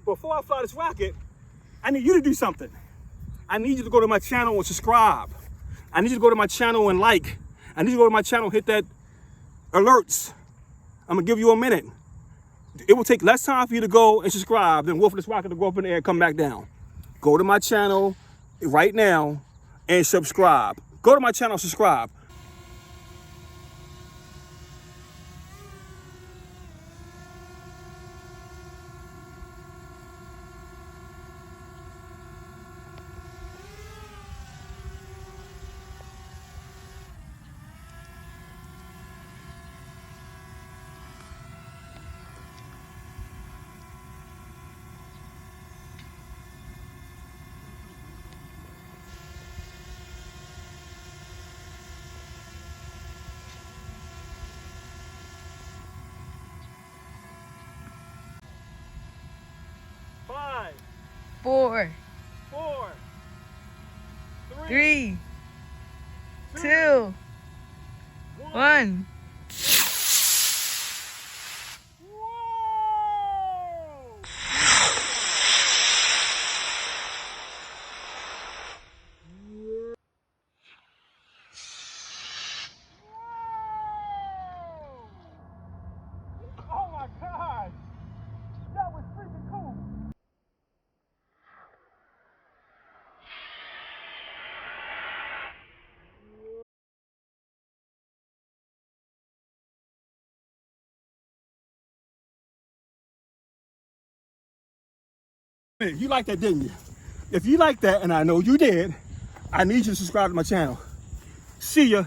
before I fly this rocket, I need you to do something. I need you to go to my channel and subscribe. I need you to go to my channel and like. I need you to go to my channel and hit that alerts. I'm gonna give you a minute. It will take less time for you to go and subscribe than Wolf of this rocket to go up in the air and come back down. Go to my channel right now and subscribe. Go to my channel, subscribe. Five, 4, 4, 3, 2, 1. Whoa! Oh my God! That was freaking cool! You like that, didn't you? If you like that, and I know you did, I need you to subscribe to my channel. See ya.